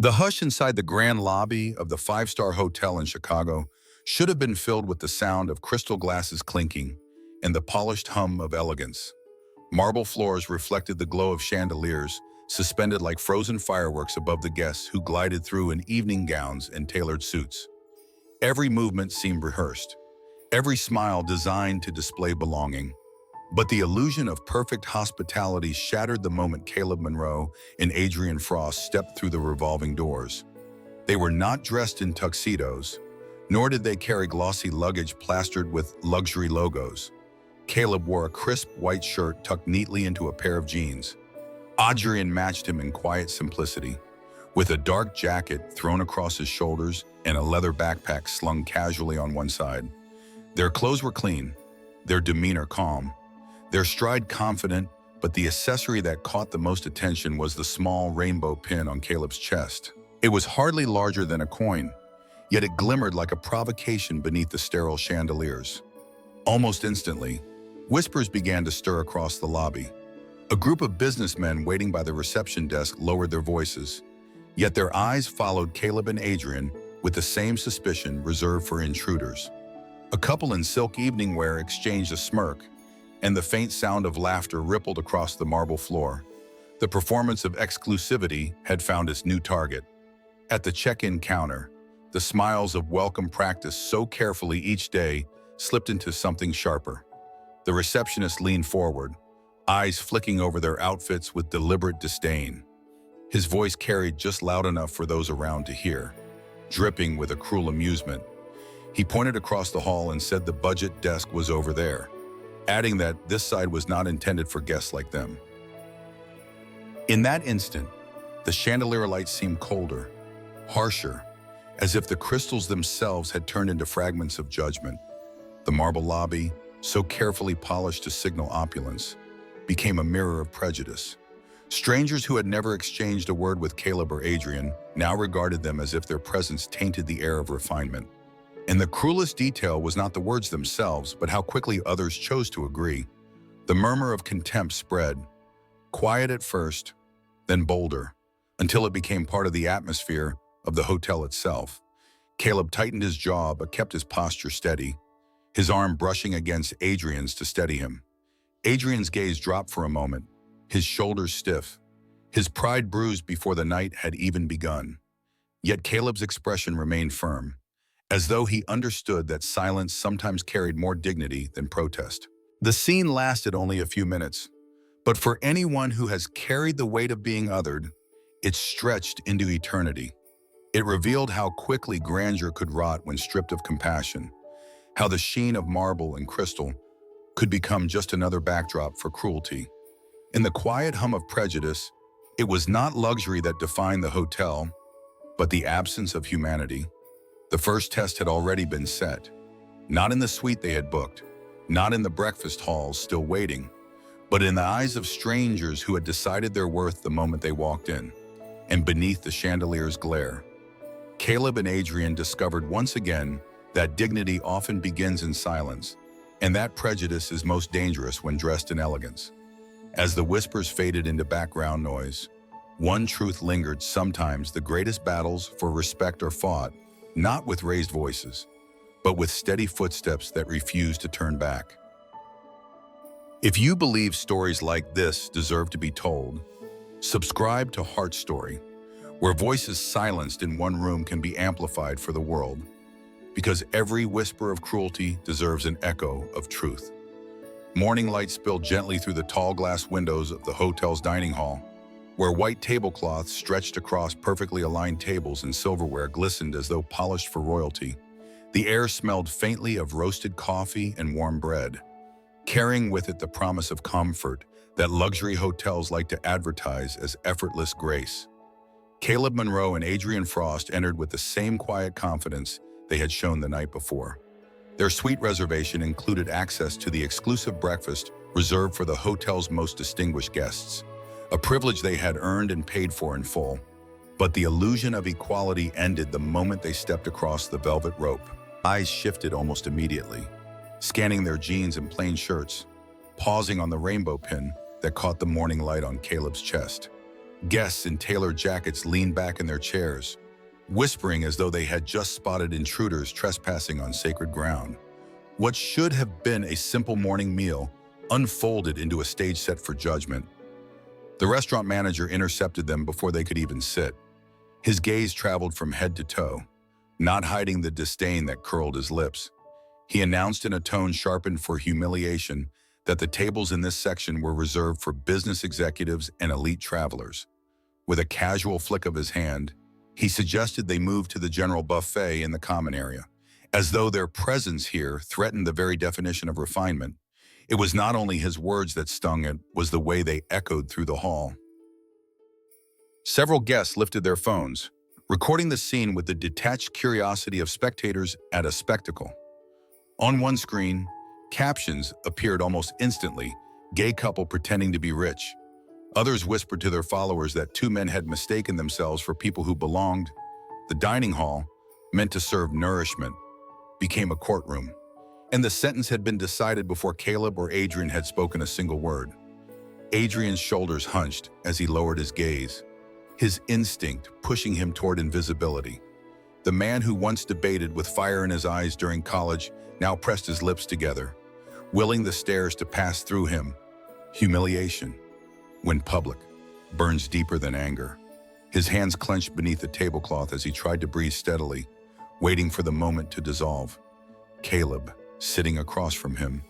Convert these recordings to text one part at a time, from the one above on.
The hush inside the grand lobby of the five-star hotel in Chicago should have been filled with the sound of crystal glasses clinking and the polished hum of elegance. Marble floors reflected the glow of chandeliers, suspended like frozen fireworks above the guests who glided through in evening gowns and tailored suits. Every movement seemed rehearsed, every smile designed to display belonging. But the illusion of perfect hospitality shattered the moment Caleb Monroe and Adrien Frost stepped through the revolving doors. They were not dressed in tuxedos, nor did they carry glossy luggage plastered with luxury logos. Caleb wore a crisp white shirt tucked neatly into a pair of jeans. Adrien matched him in quiet simplicity, with a dark jacket thrown across his shoulders and a leather backpack slung casually on one side. Their clothes were clean, their demeanor calm, their stride confident, but the accessory that caught the most attention was the small rainbow pin on Caleb's chest. It was hardly larger than a coin, yet it glimmered like a provocation beneath the sterile chandeliers. Almost instantly, whispers began to stir across the lobby. A group of businessmen waiting by the reception desk lowered their voices, yet their eyes followed Caleb and Adrien with the same suspicion reserved for intruders. A couple in silk evening wear exchanged a smirk, and the faint sound of laughter rippled across the marble floor. The performance of exclusivity had found its new target. At the check-in counter, the smiles of welcome practiced so carefully each day slipped into something sharper. The receptionist leaned forward, eyes flicking over their outfits with deliberate disdain. His voice carried just loud enough for those around to hear, dripping with a cruel amusement. He pointed across the hall and said the budget desk was over there, adding that this side was not intended for guests like them. In that instant, the chandelier lights seemed colder, harsher, as if the crystals themselves had turned into fragments of judgment. The marble lobby, so carefully polished to signal opulence, became a mirror of prejudice. Strangers who had never exchanged a word with Caleb or Adrien now regarded them as if their presence tainted the air of refinement. And the cruelest detail was not the words themselves, but how quickly others chose to agree. The murmur of contempt spread, quiet at first, then bolder, until it became part of the atmosphere of the hotel itself. Caleb tightened his jaw but kept his posture steady, his arm brushing against Adrien's to steady him. Adrien's gaze dropped for a moment, his shoulders stiff, his pride bruised before the night had even begun. Yet Caleb's expression remained firm, as though he understood that silence sometimes carried more dignity than protest. The scene lasted only a few minutes, but for anyone who has carried the weight of being othered, it stretched into eternity. It revealed how quickly grandeur could rot when stripped of compassion, how the sheen of marble and crystal could become just another backdrop for cruelty. In the quiet hum of prejudice, it was not luxury that defined the hotel, but the absence of humanity. The first test had already been set, not in the suite they had booked, not in the breakfast halls still waiting, but in the eyes of strangers who had decided their worth the moment they walked in, and beneath the chandelier's glare. Caleb and Adrien discovered once again that dignity often begins in silence, and that prejudice is most dangerous when dressed in elegance. As the whispers faded into background noise, one truth lingered: sometimes the greatest battles for respect are fought not with raised voices, but with steady footsteps that refuse to turn back. If you believe stories like this deserve to be told, subscribe to Heart Story, where voices silenced in one room can be amplified for the world, because every whisper of cruelty deserves an echo of truth. Morning light spilled gently through the tall glass windows of the hotel's dining hall, where white tablecloths stretched across perfectly aligned tables and silverware glistened as though polished for royalty. The air smelled faintly of roasted coffee and warm bread, carrying with it the promise of comfort that luxury hotels like to advertise as effortless grace. Caleb Monroe and Adrien Frost entered with the same quiet confidence they had shown the night before. Their suite reservation included access to the exclusive breakfast reserved for the hotel's most distinguished guests, a privilege they had earned and paid for in full. But the illusion of equality ended the moment they stepped across the velvet rope. Eyes shifted almost immediately, scanning their jeans and plain shirts, pausing on the rainbow pin that caught the morning light on Caleb's chest. Guests in tailored jackets leaned back in their chairs, whispering as though they had just spotted intruders trespassing on sacred ground. What should have been a simple morning meal unfolded into a stage set for judgment. The restaurant manager intercepted them before they could even sit. His gaze traveled from head to toe, not hiding the disdain that curled his lips. He announced in a tone sharpened for humiliation that the tables in this section were reserved for business executives and elite travelers. With a casual flick of his hand, he suggested they move to the general buffet in the common area, as though their presence here threatened the very definition of refinement. It was not only his words that stung, it was the way they echoed through the hall. Several guests lifted their phones, recording the scene with the detached curiosity of spectators at a spectacle. On one screen, captions appeared almost instantly, "Gay couple pretending to be rich." Others whispered to their followers that two men had mistaken themselves for people who belonged. The dining hall, meant to serve nourishment, became a courtroom, and the sentence had been decided before Caleb or Adrien had spoken a single word. Adrien's shoulders hunched as he lowered his gaze, his instinct pushing him toward invisibility. The man who once debated with fire in his eyes during college now pressed his lips together, willing the stares to pass through him. Humiliation, when public, burns deeper than anger. His hands clenched beneath the tablecloth as he tried to breathe steadily, waiting for the moment to dissolve. Caleb, sitting across from him,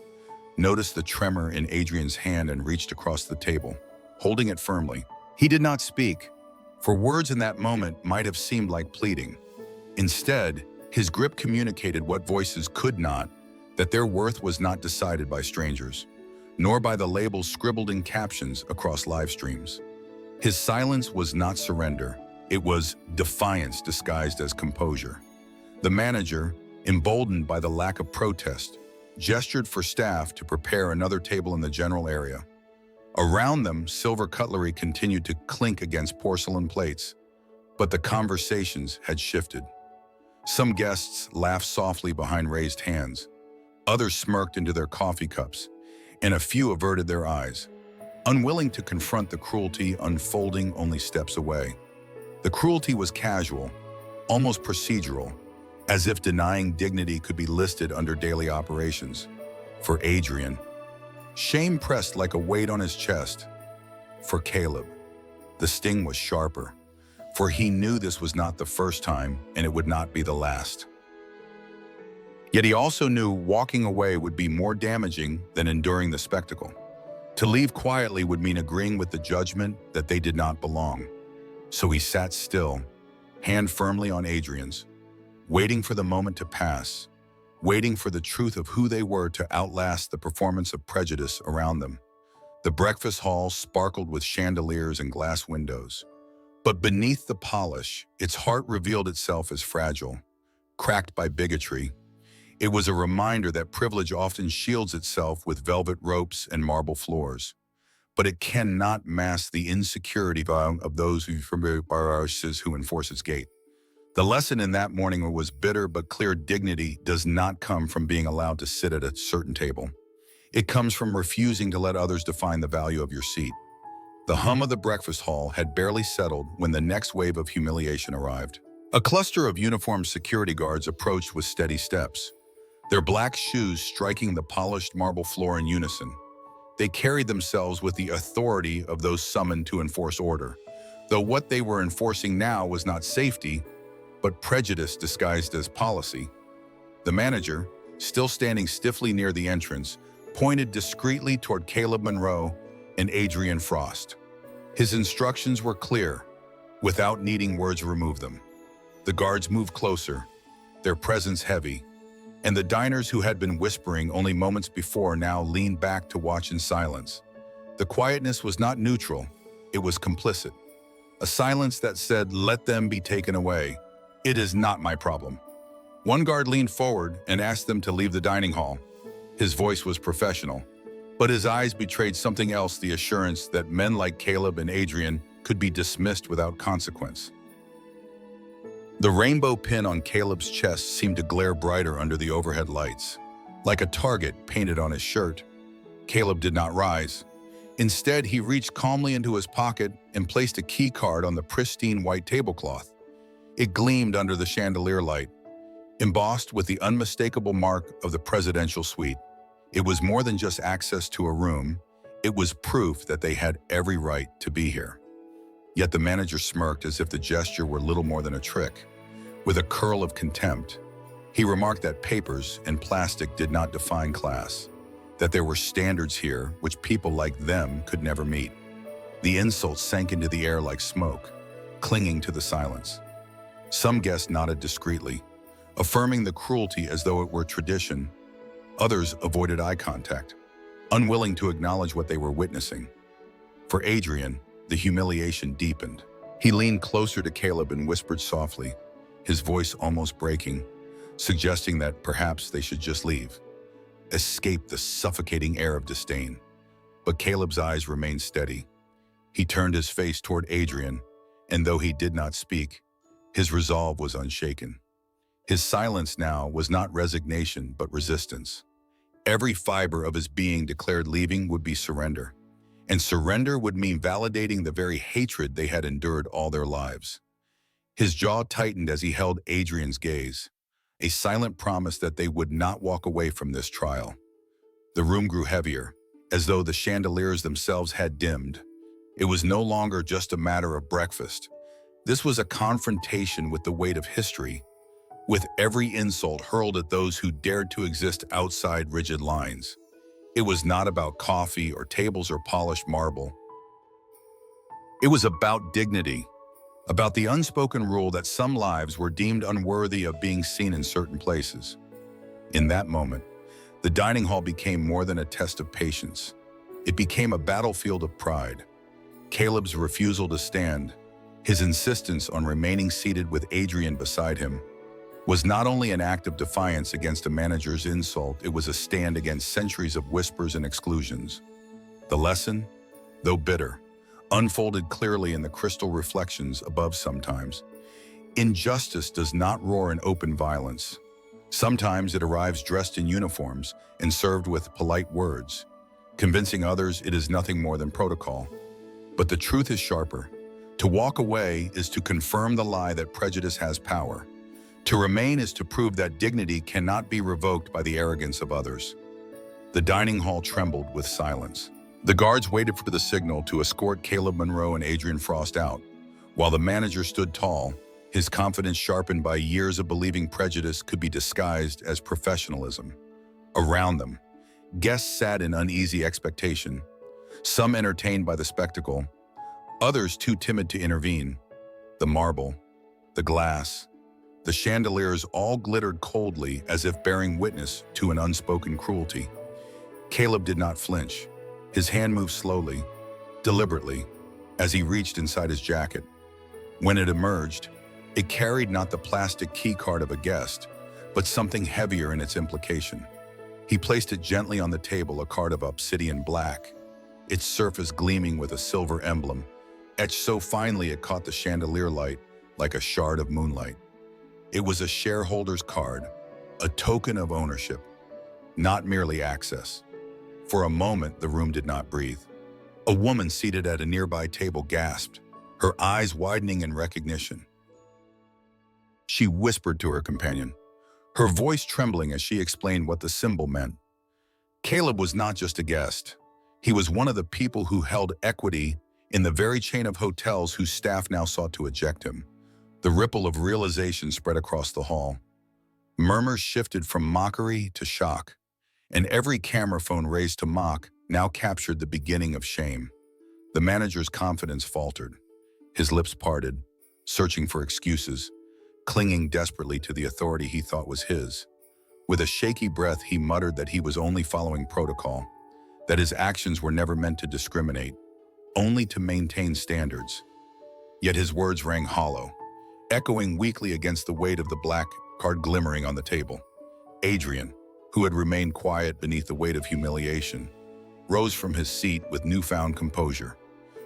noticed the tremor in Adrien's hand and reached across the table, holding it firmly. He did not speak, for words in that moment might have seemed like pleading. Instead, his grip communicated what voices could not, that their worth was not decided by strangers, nor by the labels scribbled in captions across live streams. His silence was not surrender, it was defiance disguised as composure. The manager, emboldened by the lack of protest, gestured for staff to prepare another table in the general area. Around them, silver cutlery continued to clink against porcelain plates, but the conversations had shifted. Some guests laughed softly behind raised hands, others smirked into their coffee cups, and a few averted their eyes, unwilling to confront the cruelty unfolding only steps away. The cruelty was casual, almost procedural, as if denying dignity could be listed under daily operations. For Adrien, shame pressed like a weight on his chest. For Caleb, the sting was sharper, for he knew this was not the first time and it would not be the last. Yet he also knew walking away would be more damaging than enduring the spectacle. To leave quietly would mean agreeing with the judgment that they did not belong. So he sat still, hand firmly on Adrien's, waiting for the moment to pass, waiting for the truth of who they were to outlast the performance of prejudice around them. The breakfast hall sparkled with chandeliers and glass windows. But beneath the polish, its heart revealed itself as fragile, cracked by bigotry. It was a reminder that privilege often shields itself with velvet ropes and marble floors, but it cannot mask the insecurity of those who enforce its gate. The lesson in that morning was bitter but clear. Dignity does not come from being allowed to sit at a certain table. It comes from refusing to let others define the value of your seat. The hum of the breakfast hall had barely settled when the next wave of humiliation arrived. A cluster of uniformed security guards approached with steady steps, their black shoes striking the polished marble floor in unison. They carried themselves with the authority of those summoned to enforce order, though what they were enforcing now was not safety, but prejudice disguised as policy. The manager, still standing stiffly near the entrance, pointed discreetly toward Caleb Monroe and Adrien Frost. His instructions were clear, without needing words to remove them. The guards moved closer, their presence heavy, and the diners who had been whispering only moments before now leaned back to watch in silence. The quietness was not neutral, it was complicit. A silence that said, "Let them be taken away. It is not my problem." One guard leaned forward and asked them to leave the dining hall. His voice was professional, but his eyes betrayed something else, the assurance that men like Caleb and Adrien could be dismissed without consequence. The rainbow pin on Caleb's chest seemed to glare brighter under the overhead lights, like a target painted on his shirt. Caleb did not rise. Instead, he reached calmly into his pocket and placed a key card on the pristine white tablecloth. It gleamed under the chandelier light, embossed with the unmistakable mark of the presidential suite. It was more than just access to a room. It was proof that they had every right to be here. Yet the manager smirked as if the gesture were little more than a trick. With a curl of contempt, he remarked that papers and plastic did not define class, that there were standards here which people like them could never meet. The insult sank into the air like smoke, clinging to the silence. Some guests nodded discreetly, affirming the cruelty as though it were tradition. Others avoided eye contact, unwilling to acknowledge what they were witnessing. For Adrien, the humiliation deepened. He leaned closer to Caleb and whispered softly, his voice almost breaking, suggesting that perhaps they should just leave, escape the suffocating air of disdain. But Caleb's eyes remained steady. He turned his face toward Adrien, and though he did not speak, his resolve was unshaken. His silence now was not resignation, but resistance. Every fiber of his being declared leaving would be surrender, and surrender would mean validating the very hatred they had endured all their lives. His jaw tightened as he held Adrien's gaze, a silent promise that they would not walk away from this trial. The room grew heavier, as though the chandeliers themselves had dimmed. It was no longer just a matter of breakfast. This was a confrontation with the weight of history, with every insult hurled at those who dared to exist outside rigid lines. It was not about coffee or tables or polished marble. It was about dignity, about the unspoken rule that some lives were deemed unworthy of being seen in certain places. In that moment, the dining hall became more than a test of patience. It became a battlefield of pride. Caleb's refusal to stand, his insistence on remaining seated with Adrien beside him, was not only an act of defiance against a manager's insult, it was a stand against centuries of whispers and exclusions. The lesson, though bitter, unfolded clearly in the crystal reflections above sometimes. Injustice does not roar in open violence. Sometimes it arrives dressed in uniforms and served with polite words, convincing others it is nothing more than protocol. But the truth is sharper. To walk away is to confirm the lie that prejudice has power. To remain is to prove that dignity cannot be revoked by the arrogance of others. The dining hall trembled with silence. The guards waited for the signal to escort Caleb Monroe and Adrien Frost out, while the manager stood tall, his confidence sharpened by years of believing prejudice could be disguised as professionalism. Around them, guests sat in uneasy expectation, some entertained by the spectacle, others too timid to intervene. The marble, the glass, the chandeliers all glittered coldly as if bearing witness to an unspoken cruelty. Caleb did not flinch. His hand moved slowly, deliberately, as he reached inside his jacket. When it emerged, it carried not the plastic key card of a guest, but something heavier in its implication. He placed it gently on the table, a card of obsidian black, its surface gleaming with a silver emblem, etched so finely it caught the chandelier light like a shard of moonlight. It was a shareholder's card, a token of ownership, not merely access. For a moment, the room did not breathe. A woman seated at a nearby table gasped, her eyes widening in recognition. She whispered to her companion, her voice trembling as she explained what the symbol meant. Caleb was not just a guest. He was one of the people who held equity in the very chain of hotels whose staff now sought to eject him. The ripple of realization spread across the hall. Murmurs shifted from mockery to shock, and every camera phone raised to mock now captured the beginning of shame. The manager's confidence faltered. His lips parted, searching for excuses, clinging desperately to the authority he thought was his. With a shaky breath, he muttered that he was only following protocol, that his actions were never meant to discriminate, only to maintain standards. Yet his words rang hollow, echoing weakly against the weight of the black card glimmering on the table. Adrien, who had remained quiet beneath the weight of humiliation, rose from his seat with newfound composure.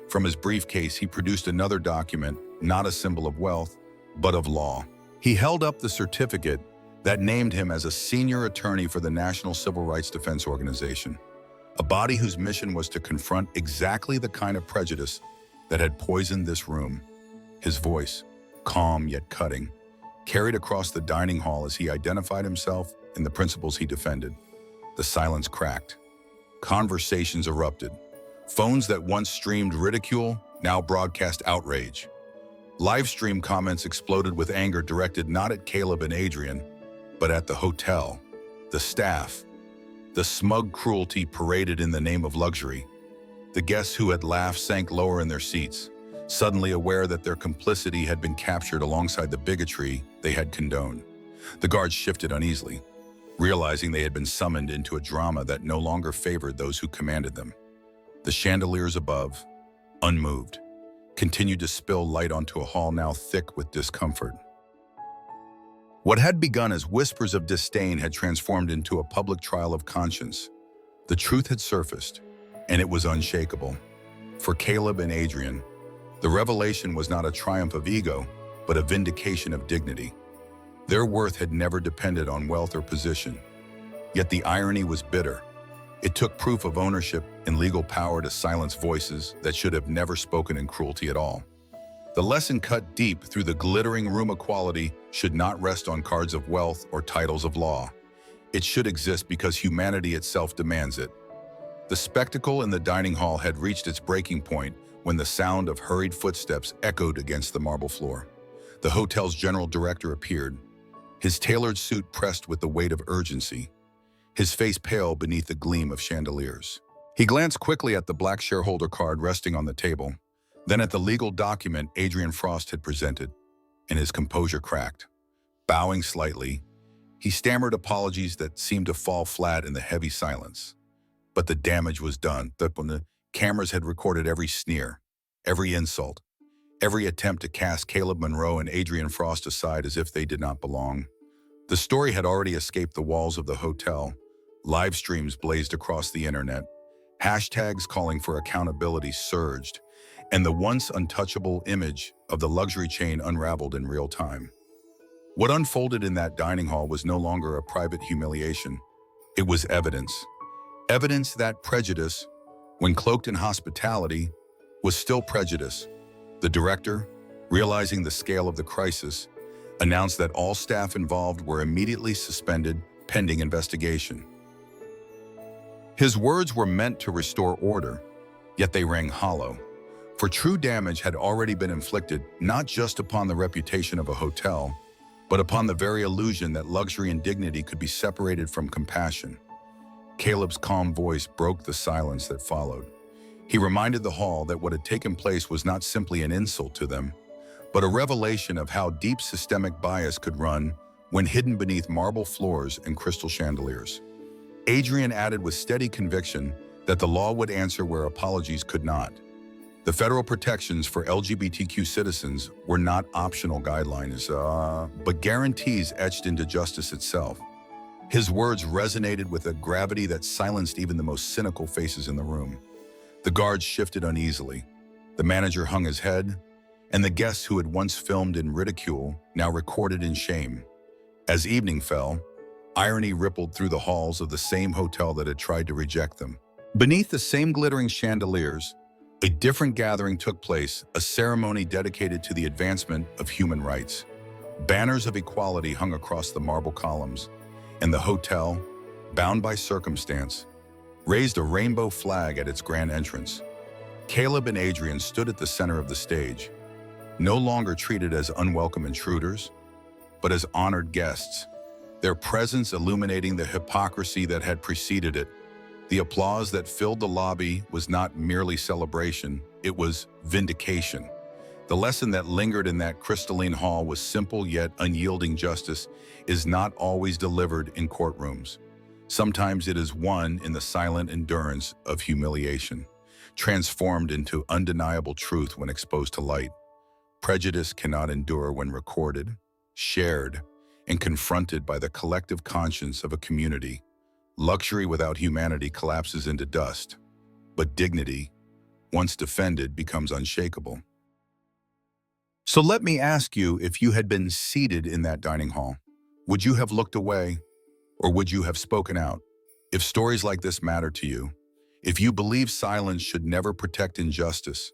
From his briefcase, he produced another document, not a symbol of wealth, but of law. He held up the certificate that named him as a senior attorney for the National Civil Rights Defense Organization, A body whose mission was to confront exactly the kind of prejudice that had poisoned this room. His voice, calm yet cutting, carried across the dining hall as he identified himself and the principles he defended. The silence cracked. Conversations erupted. Phones that once streamed ridicule now broadcast outrage. Livestream comments exploded with anger directed not at Caleb and Adrien, but at the hotel, the staff, the smug cruelty paraded in the name of luxury. The guests who had laughed sank lower in their seats, suddenly aware that their complicity had been captured alongside the bigotry they had condoned. The guards shifted uneasily, realizing they had been summoned into a drama that no longer favored those who commanded them. The chandeliers above, unmoved, continued to spill light onto a hall now thick with discomfort. What had begun as whispers of disdain had transformed into a public trial of conscience. The truth had surfaced, and it was unshakable. For Caleb and Adrien, the revelation was not a triumph of ego, but a vindication of dignity. Their worth had never depended on wealth or position. Yet the irony was bitter. It took proof of ownership and legal power to silence voices that should have never spoken in cruelty at all. The lesson cut deep through the glittering room equality should not rest on cards of wealth or titles of law. It should exist because humanity itself demands it. The spectacle in the dining hall had reached its breaking point when the sound of hurried footsteps echoed against the marble floor. The hotel's general director appeared, his tailored suit pressed with the weight of urgency, his face pale beneath the gleam of chandeliers. He glanced quickly at the black shareholder card resting on the table, then at the legal document Adrien Frost had presented, and his composure cracked. Bowing slightly, he stammered apologies that seemed to fall flat in the heavy silence. But the damage was done. The cameras had recorded every sneer, every insult, every attempt to cast Caleb Monroe and Adrien Frost aside as if they did not belong. The story had already escaped the walls of the hotel. Live streams blazed across the internet. Hashtags calling for accountability surged, and the once untouchable image of the luxury chain unraveled in real time. What unfolded in that dining hall was no longer a private humiliation. It was evidence. Evidence that prejudice, when cloaked in hospitality, was still prejudice. The director, realizing the scale of the crisis, announced that all staff involved were immediately suspended pending investigation. His words were meant to restore order, yet they rang hollow. For true damage had already been inflicted not just upon the reputation of a hotel, but upon the very illusion that luxury and dignity could be separated from compassion. Caleb's calm voice broke the silence that followed. He reminded the hall that what had taken place was not simply an insult to them, but a revelation of how deep systemic bias could run when hidden beneath marble floors and crystal chandeliers. Adrien added with steady conviction that the law would answer where apologies could not. The federal protections for LGBTQ citizens were not optional guidelines, but guarantees etched into justice itself. His words resonated with a gravity that silenced even the most cynical faces in the room. The guards shifted uneasily. The manager hung his head, and the guests who had once filmed in ridicule now recorded in shame. As evening fell, irony rippled through the halls of the same hotel that had tried to reject them. Beneath the same glittering chandeliers, a different gathering took place, a ceremony dedicated to the advancement of human rights. Banners of equality hung across the marble columns, and the hotel, bound by circumstance, raised a rainbow flag at its grand entrance. Caleb and Adrien stood at the center of the stage, no longer treated as unwelcome intruders, but as honored guests, their presence illuminating the hypocrisy that had preceded it. The applause that filled the lobby was not merely celebration, it was vindication. The lesson that lingered in that crystalline hall was simple yet unyielding: justice is not always delivered in courtrooms. Sometimes it is won in the silent endurance of humiliation, transformed into undeniable truth when exposed to light. Prejudice cannot endure when recorded, shared, and confronted by the collective conscience of a community. Luxury without humanity collapses into dust, but dignity, once defended, becomes unshakable. So let me ask you, if you had been seated in that dining hall, would you have looked away, or would you have spoken out? If stories like this matter to you, If you believe silence should never protect injustice,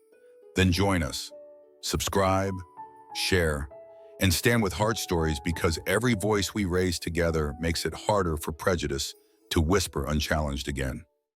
then join us. Subscribe, share, and stand with Heart Stories, because every voice we raise together makes it harder for prejudice to whisper unchallenged again.